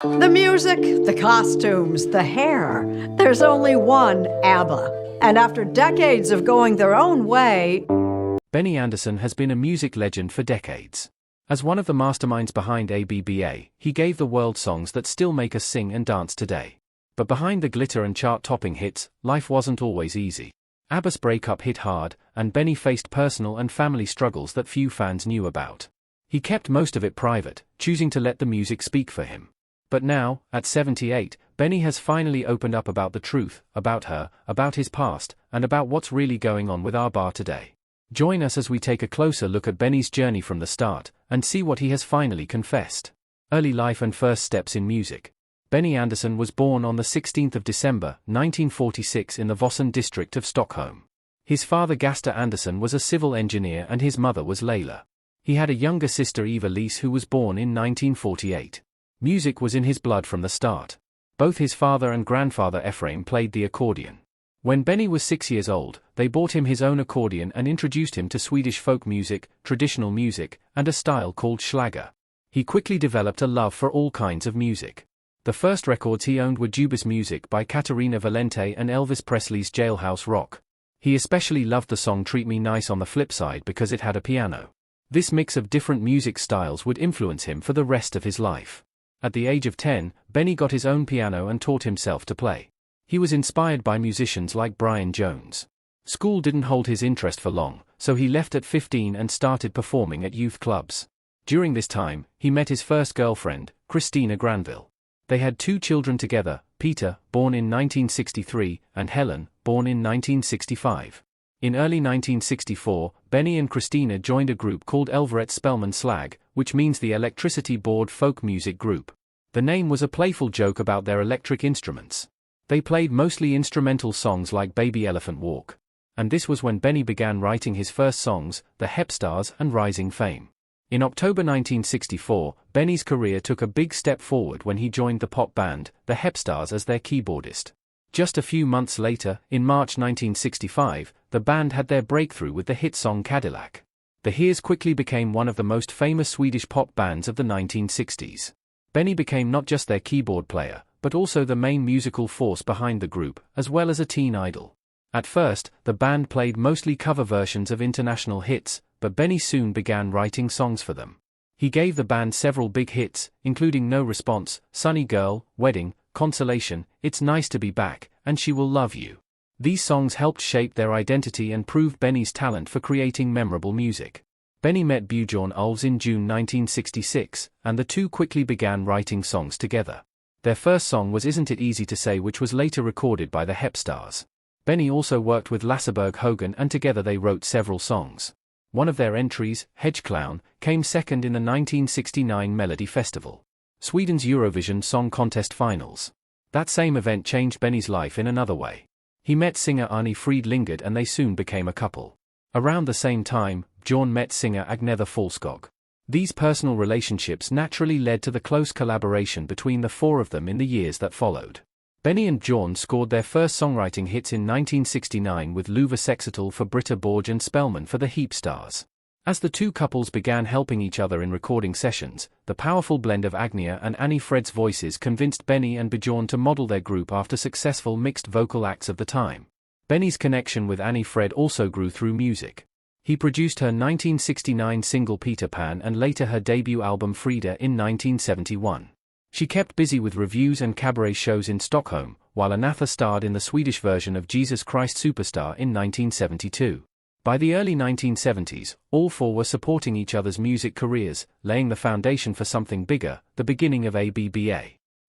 The music, the costumes, the hair. There's only one ABBA. And after decades of going their own way, Benny Andersson has been a music legend for decades. As one of the masterminds behind ABBA, he gave the world songs that still make us sing and dance today. But behind the glitter and chart-topping hits, life wasn't always easy. ABBA's breakup hit hard, and Benny faced personal and family struggles that few fans knew about. He kept most of it private, choosing to let the music speak for him. But now, at 78, Benny has finally opened up about the truth, about her, about his past, and about what's really going on with ABBA today. Join us as we take a closer look at Benny's journey from the start, and see what he has finally confessed. Early life and first steps in music. Benny Andersson was born on the 16th of December, 1946 in the Vossen district of Stockholm. His father Gaster Andersson was a civil engineer and his mother was Leila. He had a younger sister Eva Lise who was born in 1948. Music was in his blood from the start. Both his father and grandfather Ephraim played the accordion. When Benny was 6 years old, they bought him his own accordion and introduced him to Swedish folk music, traditional music, and a style called schlager. He quickly developed a love for all kinds of music. The first records he owned were Jubis music by Katarina Valente and Elvis Presley's Jailhouse Rock. He especially loved the song Treat Me Nice on the flip side because it had a piano. This mix of different music styles would influence him for the rest of his life. At the age of 10, Benny got his own piano and taught himself to play. He was inspired by musicians like Brian Jones. School didn't hold his interest for long, so he left at 15 and started performing at youth clubs. During this time, he met his first girlfriend, Christina Granville. They had 2 children together, Peter, born in 1963, and Helen, born in 1965. In early 1964, Benny and Christina joined a group called Elveret Spelman Slag, which means the Electricity Board Folk Music Group. The name was a playful joke about their electric instruments. They played mostly instrumental songs like Baby Elephant Walk. And this was when Benny began writing his first songs, The Hepstars and Rising Fame. In October 1964, Benny's career took a big step forward when he joined the pop band, The Hepstars, as their keyboardist. Just a few months later, in March 1965, the band had their breakthrough with the hit song Cadillac. The Hears quickly became one of the most famous Swedish pop bands of the 1960s. Benny became not just their keyboard player, but also the main musical force behind the group, as well as a teen idol. At first, the band played mostly cover versions of international hits, but Benny soon began writing songs for them. He gave the band several big hits, including No Response, Sunny Girl, Wedding, Consolation, It's Nice to Be Back, and She Will Love You. These songs helped shape their identity and proved Benny's talent for creating memorable music. Benny met Björn Ulvaeus in June 1966, and the two quickly began writing songs together. Their first song was Isn't It Easy to Say, which was later recorded by the Hepstars. Benny also worked with Lasseberg Hogan and together they wrote several songs. One of their entries, Hedge Clown, came second in the 1969 Melody Festival, Sweden's Eurovision Song Contest finals. That same event changed Benny's life in another way. He met singer Arne Frid Lingard and they soon became a couple. Around the same time, Björn met singer Agnetha Fältskog. These personal relationships naturally led to the close collaboration between the four of them in the years that followed. Benny and Björn scored their first songwriting hits in 1969 with Luva Sexatal for Britta Borg and Spellman for the Hepstars. As the two couples began helping each other in recording sessions, the powerful blend of Agnia and Annie Fred's voices convinced Benny and Björn to model their group after successful mixed vocal acts of the time. Benny's connection with Annie Fred also grew through music. He produced her 1969 single Peter Pan and later her debut album Frida in 1971. She kept busy with reviews and cabaret shows in Stockholm, while Agnetha starred in the Swedish version of Jesus Christ Superstar in 1972. By the early 1970s, all four were supporting each other's music careers, laying the foundation for something bigger, the beginning of ABBA.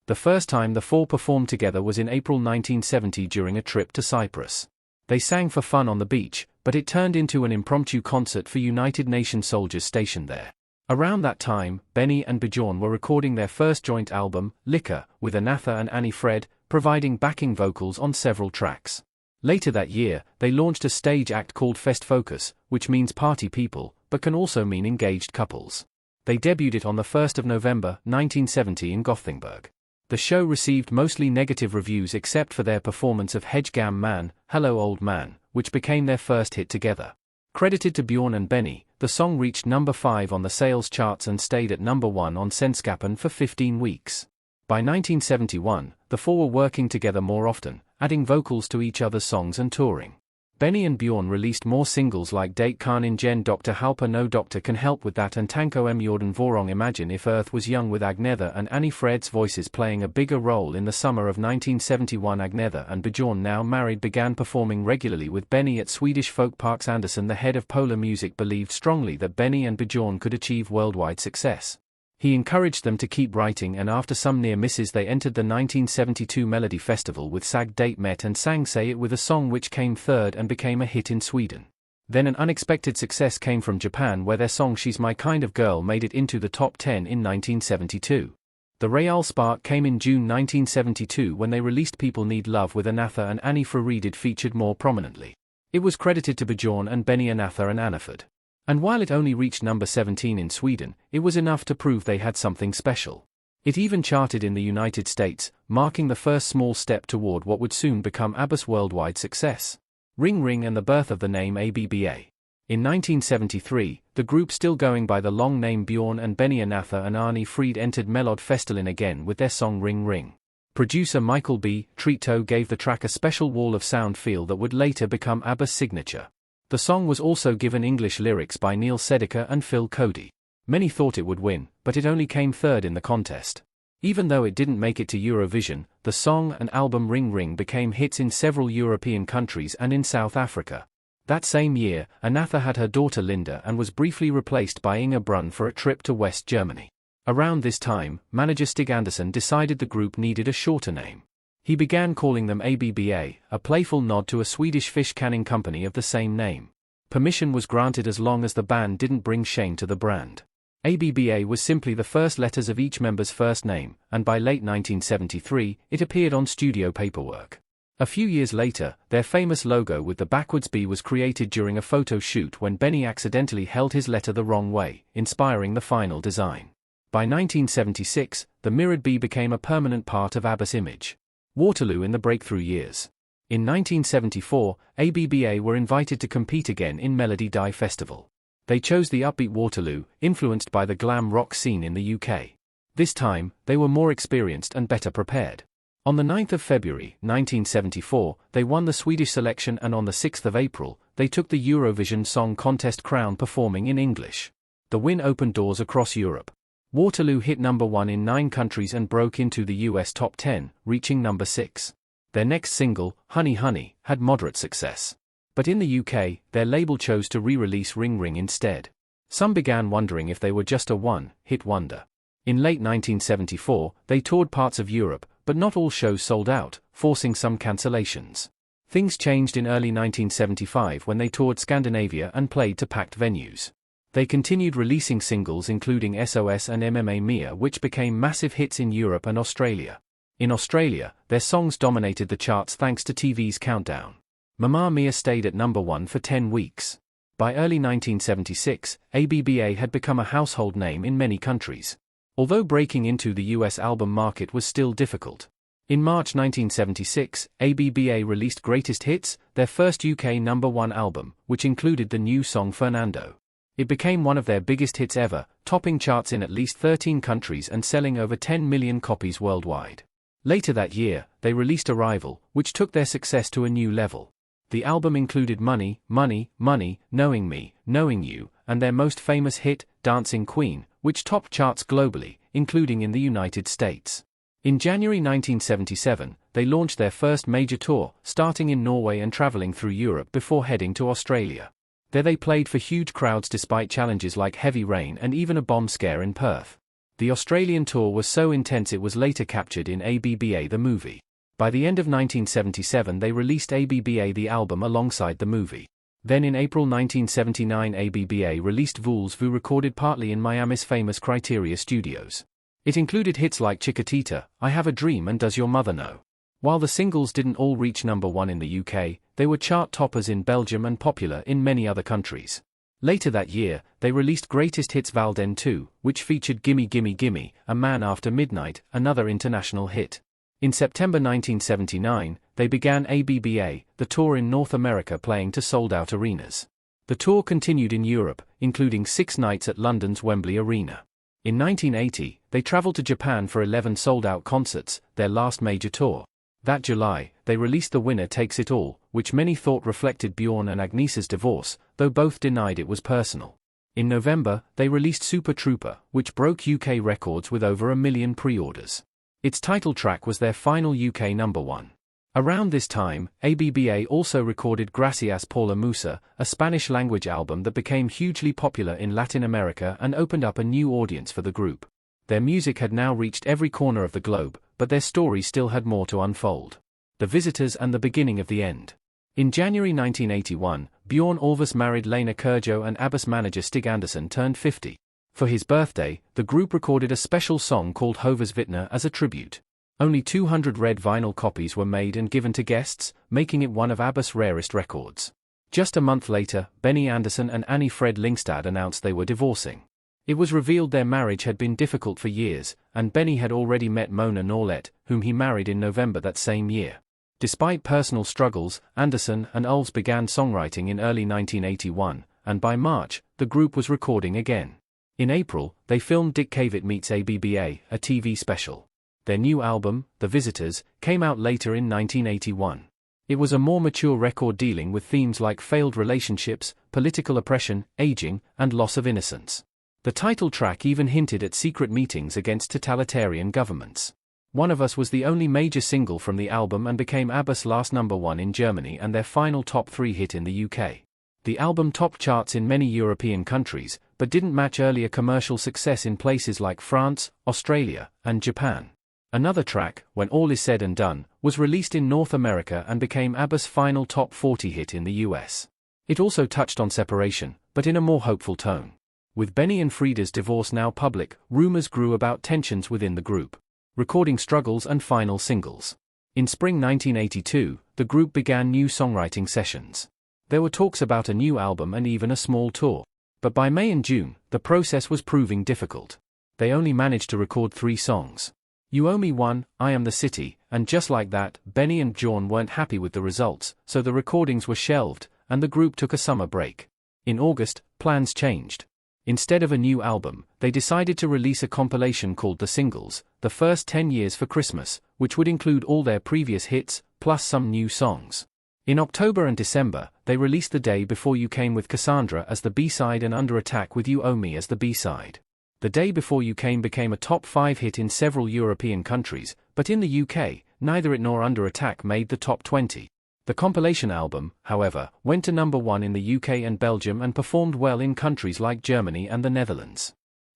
The first time the four performed together was in April 1970 during a trip to Cyprus. They sang for fun on the beach, but it turned into an impromptu concert for United Nations soldiers stationed there. Around that time, Benny and Björn were recording their first joint album, Liquor, with Agnetha and Annie Fred, providing backing vocals on several tracks. Later that year, they launched a stage act called Fest Focus, which means party people, but can also mean engaged couples. They debuted it on the 1st of November, 1970 in Gothenburg. The show received mostly negative reviews except for their performance of Hedge Gam Man, Hello Old Man, which became their first hit together. Credited to Björn and Benny, the song reached number 5 on the sales charts and stayed at number 1 on Svenskapen for 15 weeks. By 1971, the four were working together more often, adding vocals to each other's songs and touring. Benny and Bjorn released more singles like Det kan ingen Dr. Halpa No Doctor Can Help With That and Tanko M Jorden Vorong Imagine If Earth Was Young, with Agnetha and Annie Fred's voices playing a bigger role. In the summer of 1971, Agnetha and Bjorn, now married, began performing regularly with Benny at Swedish folk parks. Andersson, the head of Polar Music, believed strongly that Benny and Bjorn could achieve worldwide success. He encouraged them to keep writing, and after some near misses they entered the 1972 Melody Festival with Sag Date Met and sang Say It, with a song which came third and became a hit in Sweden. Then an unexpected success came from Japan, where their song She's My Kind of Girl made it into the top 10 in 1972. The real spark came in June 1972 when they released People Need Love, with Agnetha and Annie Frid featured more prominently. It was credited to Bjorn and Benny, Agnetha and Annie Frid. And while it only reached number 17 in Sweden, it was enough to prove they had something special. It even charted in the United States, marking the first small step toward what would soon become ABBA's worldwide success. Ring Ring and the birth of the name ABBA. In 1973, the group, still going by the long name Bjorn and Benny, Agnetha and Annie Frid, entered Melodfestivalen again with their song Ring Ring. Producer Michael B. Trito gave the track a special wall of sound feel that would later become ABBA's signature. The song was also given English lyrics by Neil Sedaka and Phil Cody. Many thought it would win, but it only came third in the contest. Even though it didn't make it to Eurovision, the song and album Ring Ring became hits in several European countries and in South Africa. That same year, Agnetha had her daughter Linda and was briefly replaced by Inga Brunn for a trip to West Germany. Around this time, manager Stig Andersson decided the group needed a shorter name. He began calling them ABBA, a playful nod to a Swedish fish canning company of the same name. Permission was granted as long as the band didn't bring shame to the brand. ABBA was simply the first letters of each member's first name, and by late 1973, it appeared on studio paperwork. A few years later, their famous logo with the backwards B was created during a photo shoot when Benny accidentally held his letter the wrong way, inspiring the final design. By 1976, the mirrored B became a permanent part of ABBA's image. Waterloo in the breakthrough years. In 1974, ABBA were invited to compete again in Melody Die Festival. They chose the upbeat Waterloo, influenced by the glam rock scene in the UK. This time, they were more experienced and better prepared. On the 9th of February, 1974, they won the Swedish selection, and on the 6th of April, they took the Eurovision Song Contest crown performing in English. The win opened doors across Europe. Waterloo hit number 1 in 9 countries and broke into the US top 10, reaching number 6. Their next single, Honey Honey, had moderate success. But in the UK, their label chose to re-release Ring Ring instead. Some began wondering if they were just a one-hit wonder. In late 1974, they toured parts of Europe, but not all shows sold out, forcing some cancellations. Things changed in early 1975 when they toured Scandinavia and played to packed venues. They continued releasing singles including SOS and MMA Mia, which became massive hits in Europe and Australia. In Australia, their songs dominated the charts thanks to TV's Countdown. Mamma Mia stayed at number 1 for 10 weeks. By early 1976, ABBA had become a household name in many countries. Although breaking into the US album market was still difficult. In March 1976, ABBA released Greatest Hits, their first UK number 1 album, which included the new song Fernando. It became one of their biggest hits ever, topping charts in at least 13 countries and selling over 10 million copies worldwide. Later that year, they released Arrival, which took their success to a new level. The album included Money, Money, Money, Knowing Me, Knowing You, and their most famous hit, Dancing Queen, which topped charts globally, including in the United States. In January 1977, they launched their first major tour, starting in Norway and traveling through Europe before heading to Australia. There they played for huge crowds despite challenges like heavy rain and even a bomb scare in Perth. The Australian tour was so intense it was later captured in ABBA the movie. By the end of 1977 they released ABBA the album alongside the movie. Then in April 1979 ABBA released Voulez Vous, recorded partly in Miami's famous Criteria Studios. It included hits like Chiquitita, I Have a Dream and Does Your Mother Know? While the singles didn't all reach number 1 in the UK, they were chart toppers in Belgium and popular in many other countries. Later that year, they released Greatest Hits Val Den 2, which featured Gimme Gimme Gimme, A Man After Midnight, another international hit. In September 1979, they began ABBA, the tour in North America, playing to sold-out arenas. The tour continued in Europe, including 6 nights at London's Wembley Arena. In 1980, they traveled to Japan for 11 sold-out concerts, their last major tour. That July, they released The Winner Takes It All, which many thought reflected Bjorn and Agnesa's divorce, though both denied it was personal. In November, they released Super Trooper, which broke UK records with over 1 million pre-orders. Its title track was their final UK #1. Around this time, ABBA also recorded Gracias por la Musa, a Spanish-language album that became hugely popular in Latin America and opened up a new audience for the group. Their music had now reached every corner of the globe, but their story still had more to unfold. The Visitors and the Beginning of the End. In January 1981, Bjorn Ulvaeus married Lena Kyrjo and ABBA's manager Stig Andersson turned 50. For his birthday, the group recorded a special song called Hövedsvittne as a tribute. Only 200 red vinyl copies were made and given to guests, making it one of ABBA's rarest records. Just a month later, Benny Andersson and Annie Fred Lyngstad announced they were divorcing. It was revealed their marriage had been difficult for years, and Benny had already met Mona Norlett, whom he married in November that same year. Despite personal struggles, Andersson and Ulvaeus began songwriting in early 1981, and by March, the group was recording again. In April, they filmed Dick Cavett Meets ABBA, a TV special. Their new album, The Visitors, came out later in 1981. It was a more mature record dealing with themes like failed relationships, political oppression, aging, and loss of innocence. The title track even hinted at secret meetings against totalitarian governments. One of Us was the only major single from the album and became ABBA's last #1 in Germany and their final top 3 hit in the UK. The album topped charts in many European countries, but didn't match earlier commercial success in places like France, Australia, and Japan. Another track, When All Is Said and Done, was released in North America and became ABBA's final top 40 hit in the US. It also touched on separation, but in a more hopeful tone. With Benny and Frida's divorce now public, rumors grew about tensions within the group. Recording struggles and final singles. In spring 1982, the group began new songwriting sessions. There were talks about a new album and even a small tour. But by May and June, the process was proving difficult. They only managed to record 3 songs. You Owe Me One, I Am the City, and Just Like That. Benny and Bjorn weren't happy with the results, so the recordings were shelved, and the group took a summer break. In August, plans changed. Instead of a new album, they decided to release a compilation called The Singles, The First 10 Years for Christmas, which would include all their previous hits, plus some new songs. In October and December, they released The Day Before You Came with Cassandra as the B-side and Under Attack with You Owe Me as the B-side. The Day Before You Came became a top 5 hit in several European countries, but in the UK, neither it nor Under Attack made the top 20. The compilation album, however, went to #1 in the UK and Belgium and performed well in countries like Germany and the Netherlands.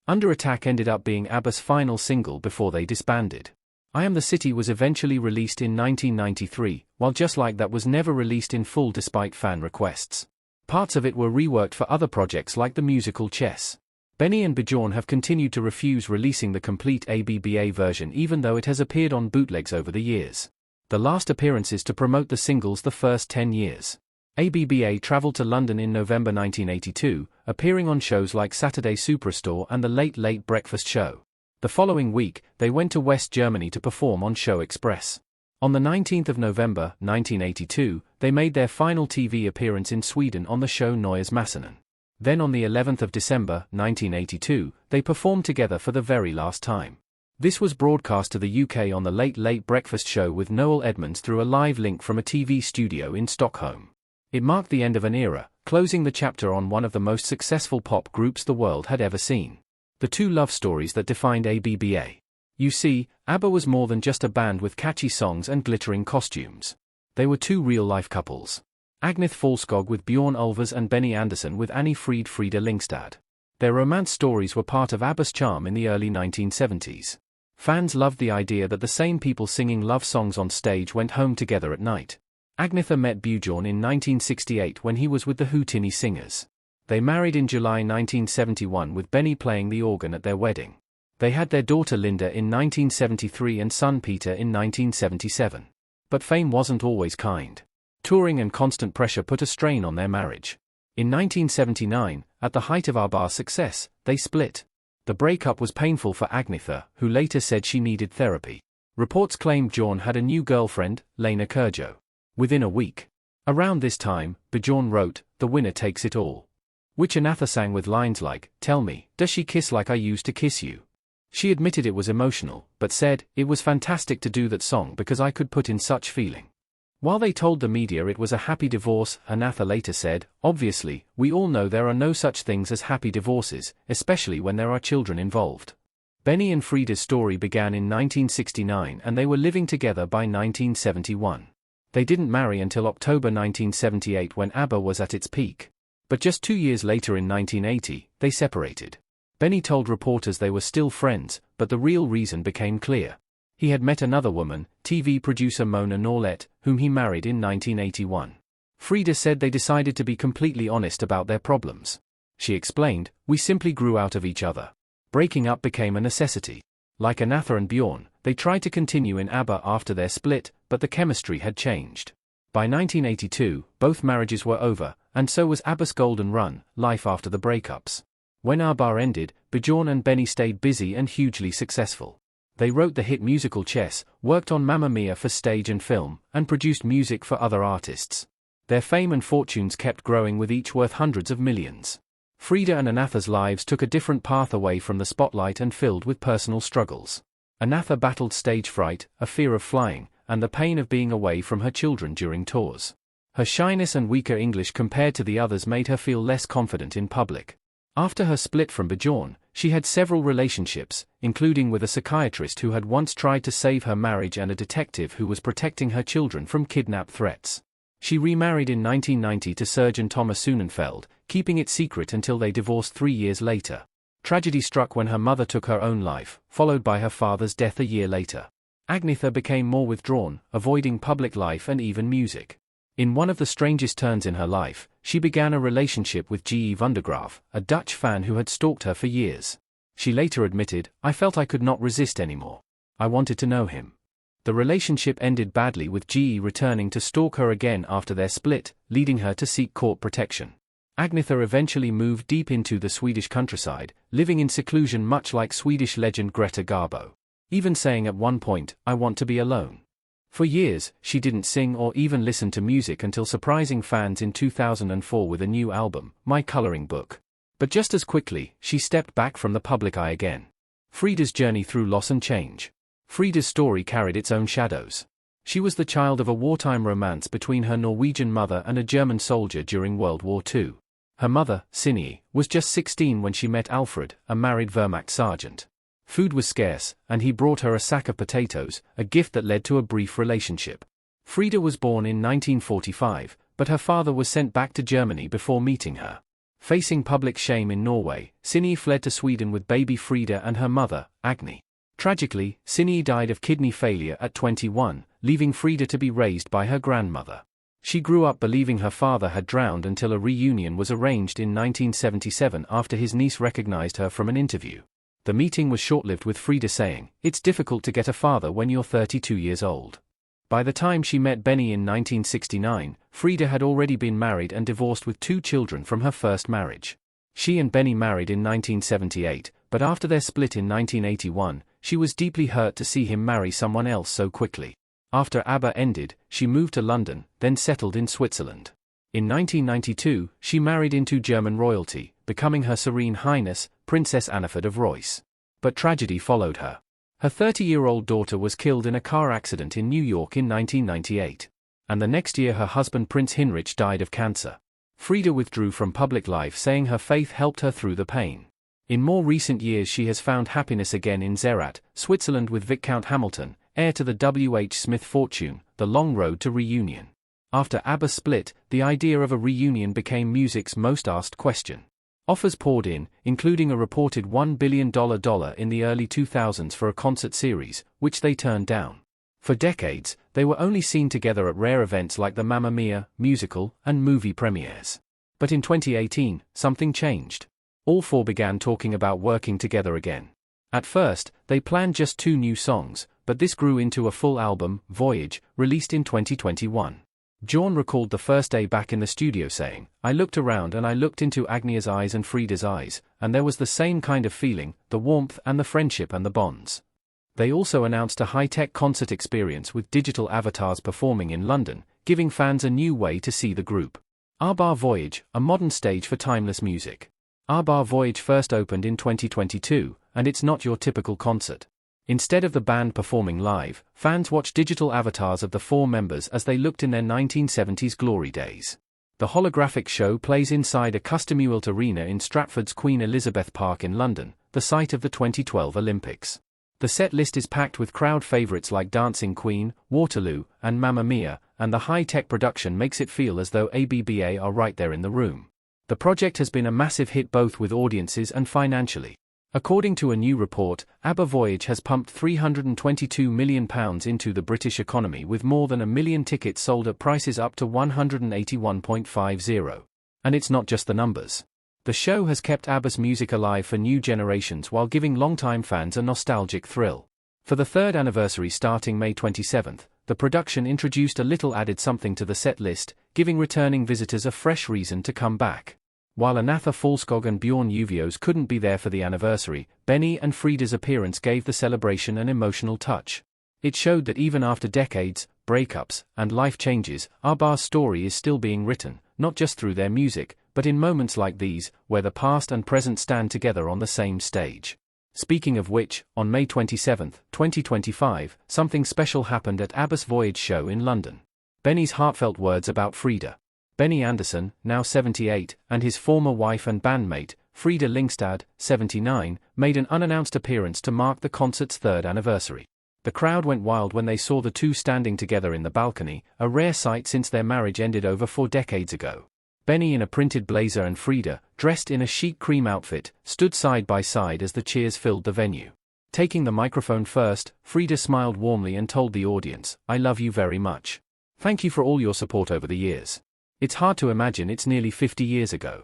Under Attack ended up being ABBA's final single before they disbanded. I Am the City was eventually released in 1993, while Just Like That was never released in full despite fan requests. Parts of it were reworked for other projects like the musical Chess. Benny and Bjorn have continued to refuse releasing the complete ABBA version even though it has appeared on bootlegs over the years. The last appearances to promote the singles The First 10 Years. ABBA traveled to London in November 1982, appearing on shows like Saturday Superstore and The Late Late Breakfast Show. The following week, they went to West Germany to perform on Show Express. On the 19th of November, 1982, they made their final TV appearance in Sweden on the show Neues Massanen. Then on the 11th of December, 1982, they performed together for the very last time. This was broadcast to the UK on The Late Late Breakfast Show with Noel Edmonds through a live link from a TV studio in Stockholm. It marked the end of an era, closing the chapter on one of the most successful pop groups the world had ever seen. The two love stories that defined ABBA. You see, ABBA was more than just a band with catchy songs and glittering costumes. They were two real-life couples. Agnith Falskog with Bjorn Ulvaeus and Benny Andersson with Annie Frida Lyngstad. Their romance stories were part of ABBA's charm in the early 1970s. Fans loved the idea that the same people singing love songs on stage went home together at night. Agnitha met Bjorn in 1968 when he was with the Houdini Singers. They married in July 1971 with Benny playing the organ at their wedding. They had their daughter Linda in 1973 and son Peter in 1977. But fame wasn't always kind. Touring and constant pressure put a strain on their marriage. In 1979, at the height of ABBA's success, they split. The breakup was painful for Agnitha, who later said she needed therapy. Reports claimed Bjorn had a new girlfriend, Lena Kyrjo. Within a week. Around this time, Bjorn wrote, The Winner Takes It All. which Anatha sang with lines like, "Tell me, does she kiss like I used to kiss you?" She admitted it was emotional, but said, "It was fantastic to do that song because I could put in such feeling." While they told the media it was a happy divorce, Anatha later said, "Obviously, we all know there are no such things as happy divorces, especially when there are children involved." Benny and Frida's story began in 1969 and they were living together by 1971. They didn't marry until October 1978 when ABBA was at its peak. But just 2 years later in 1980, they separated. Benny told reporters they were still friends, but the real reason became clear. He had met another woman, TV producer Mona Norlett, whom he married in 1981. Frida said they decided to be completely honest about their problems. She explained, "We simply grew out of each other. Breaking up became a necessity." Like Anatha and Bjorn, they tried to continue in ABBA after their split, but the chemistry had changed. By 1982, both marriages were over, and so was ABBA's golden run, life after the breakups. When ABBA ended, Bjorn and Benny stayed busy and hugely successful. They wrote the hit musical Chess, worked on Mamma Mia for stage and film, and produced music for other artists. Their fame and fortunes kept growing with each worth hundreds of millions. Frida and Anatha's lives took a different path away from the spotlight and filled with personal struggles. Anatha battled stage fright, a fear of flying, and the pain of being away from her children during tours. Her shyness and weaker English compared to the others made her feel less confident in public. After her split from Bjorn, she had several relationships, including with a psychiatrist who had once tried to save her marriage and a detective who was protecting her children from kidnap threats. She remarried in 1990 to surgeon Thomas Sonnenfeld, keeping it secret until they divorced 3 years later. Tragedy struck when her mother took her own life, followed by her father's death a year later. Agnetha became more withdrawn, avoiding public life and even music. In one of the strangest turns in her life, she began a relationship with G.E. Vandergraaf, a Dutch fan who had stalked her for years. She later admitted, "I felt I could not resist anymore. I wanted to know him." The relationship ended badly with G.E. returning to stalk her again after their split, leading her to seek court protection. Agnetha eventually moved deep into the Swedish countryside, living in seclusion much like Swedish legend Greta Garbo. Even saying at one point, "I want to be alone." For years, she didn't sing or even listen to music until surprising fans in 2004 with a new album, My Coloring Book. But just as quickly, she stepped back from the public eye again. Frida's journey through loss and change. Frida's story carried its own shadows. She was the child of a wartime romance between her Norwegian mother and a German soldier during World War II. Her mother, Signe, was just 16 when she met Alfred, a married Wehrmacht sergeant. Food was scarce, and he brought her a sack of potatoes, a gift that led to a brief relationship. Frida was born in 1945, but her father was sent back to Germany before meeting her. Facing public shame in Norway, Signe fled to Sweden with baby Frida and her mother, Agni. Tragically, Signe died of kidney failure at 21, leaving Frida to be raised by her grandmother. She grew up believing her father had drowned until a reunion was arranged in 1977 after his niece recognized her from an interview. The meeting was short-lived with Frida saying, "It's difficult to get a father when you're 32 years old." By the time she met Benny in 1969, Frida had already been married and divorced with 2 children from her first marriage. She and Benny married in 1978, but after their split in 1981, she was deeply hurt to see him marry someone else so quickly. After ABBA ended, she moved to London, then settled in Switzerland. In 1992, she married into German royalty, becoming Her Serene Highness, Princess Annefrid of Reuss. But tragedy followed her. Her 30-year-old daughter was killed in a car accident in New York in 1998. And the next year her husband Prince Heinrich died of cancer. Frida withdrew from public life saying her faith helped her through the pain. In more recent years she has found happiness again in Zerat, Switzerland with Viscount Hamilton, heir to the W.H. Smith fortune, the long road to reunion. After ABBA split, the idea of a reunion became music's most asked question. Offers poured in, including a reported $1 billion in the early 2000s for a concert series, which they turned down. For decades, they were only seen together at rare events like the Mamma Mia musical and movie premieres. But in 2018, something changed. All 4 began talking about working together again. At first, they planned just 2 new songs, but this grew into a full album, Voyage, released in 2021. Bjorn recalled the first day back in the studio saying, "I looked around and I looked into Agnia's eyes and Frida's eyes, and there was the same kind of feeling, the warmth and the friendship and the bonds." They also announced a high-tech concert experience with digital avatars performing in London, giving fans a new way to see the group. ABBA Voyage, a modern stage for timeless music. ABBA Voyage first opened in 2022, and it's not your typical concert. Instead of the band performing live, fans watch digital avatars of the four members as they looked in their 1970s glory days. The holographic show plays inside a custom-built arena in Stratford's Queen Elizabeth Park in London, the site of the 2012 Olympics. The set list is packed with crowd favorites like Dancing Queen, Waterloo, and Mamma Mia, and the high-tech production makes it feel as though ABBA are right there in the room. The project has been a massive hit both with audiences and financially. According to a new report, ABBA Voyage has pumped £322 million into the British economy with more than 1 million tickets sold at prices up to £181.50. And it's not just the numbers. The show has kept ABBA's music alive for new generations while giving longtime fans a nostalgic thrill. For the third anniversary starting May 27th, the production introduced a little added something to the set list, giving returning visitors a fresh reason to come back. While Anatha Falskog and Bjorn Ulvaeus couldn't be there for the anniversary, Benny and Frida's appearance gave the celebration an emotional touch. It showed that even after decades, breakups, and life changes, ABBA's story is still being written, not just through their music, but in moments like these, where the past and present stand together on the same stage. Speaking of which, on May 27, 2025, something special happened at ABBA's Voyage show in London. Benny's heartfelt words about Frida. Benny Andersson, now 78, and his former wife and bandmate, Frida Lyngstad, 79, made an unannounced appearance to mark the concert's third anniversary. The crowd went wild when they saw the two standing together in the balcony, a rare sight since their marriage ended over 4 decades ago. Benny in a printed blazer and Frida, dressed in a chic cream outfit, stood side by side as the cheers filled the venue. Taking the microphone first, Frida smiled warmly and told the audience, "I love you very much. Thank you for all your support over the years. It's hard to imagine it's nearly 50 years ago."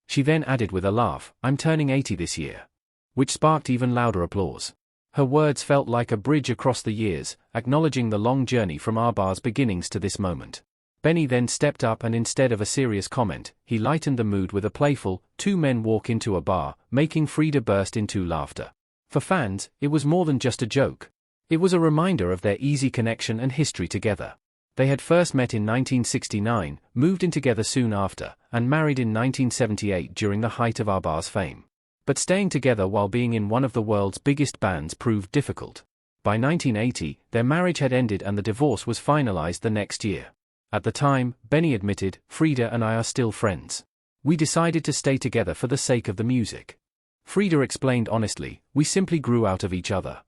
She then added with a laugh, "I'm turning 80 this year." Which sparked even louder applause. Her words felt like a bridge across the years, acknowledging the long journey from ABBA's beginnings to this moment. Benny then stepped up and instead of a serious comment, he lightened the mood with a playful, "Two men walk into a bar," making Frida burst into laughter. For fans, it was more than just a joke. It was a reminder of their easy connection and history together. They had first met in 1969, moved in together soon after, and married in 1978 during the height of ABBA's fame. But staying together while being in one of the world's biggest bands proved difficult. By 1980, their marriage had ended and the divorce was finalized the next year. At the time, Benny admitted, "Frida and I are still friends. We decided to stay together for the sake of the music." Frida explained honestly, "We simply grew out of each other.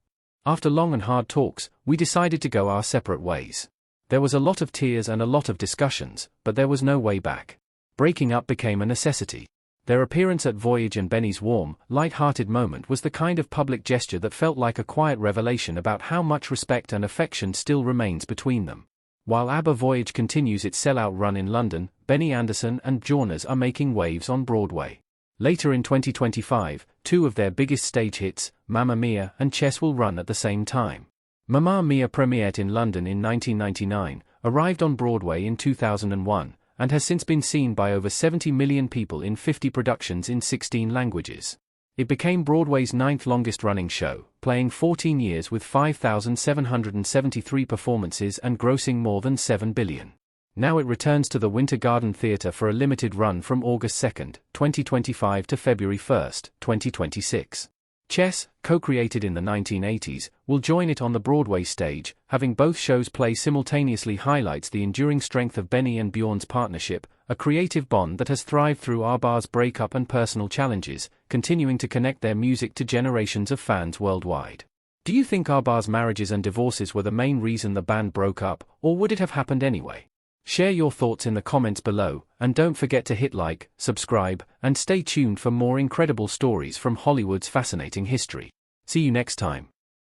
After long and hard talks, we decided to go our separate ways. There was a lot of tears and a lot of discussions, but there was no way back. Breaking up became a necessity." Their appearance at Voyage and Benny's warm, light-hearted moment was the kind of public gesture that felt like a quiet revelation about how much respect and affection still remains between them. While ABBA Voyage continues its sellout run in London, Benny Andersson and Bjorn are making waves on Broadway. Later in 2025, 2 of their biggest stage hits, Mamma Mia and Chess, will run at the same time. Mamma Mia premiered in London in 1999, arrived on Broadway in 2001, and has since been seen by over 70 million people in 50 productions in 16 languages. It became Broadway's 9th longest-running show, playing 14 years with 5,773 performances and grossing more than $7 billion. Now it returns to the Winter Garden Theatre for a limited run from August 2, 2025 to February 1, 2026. Chess, co-created in the 1980s, will join it on the Broadway stage. Having both shows play simultaneously highlights the enduring strength of Benny and Bjorn's partnership, a creative bond that has thrived through ABBA's breakup and personal challenges, continuing to connect their music to generations of fans worldwide. Do you think ABBA's marriages and divorces were the main reason the band broke up, or would it have happened anyway? Share your thoughts in the comments below, and don't forget to hit like, subscribe, and stay tuned for more incredible stories from Hollywood's fascinating history. See you next time.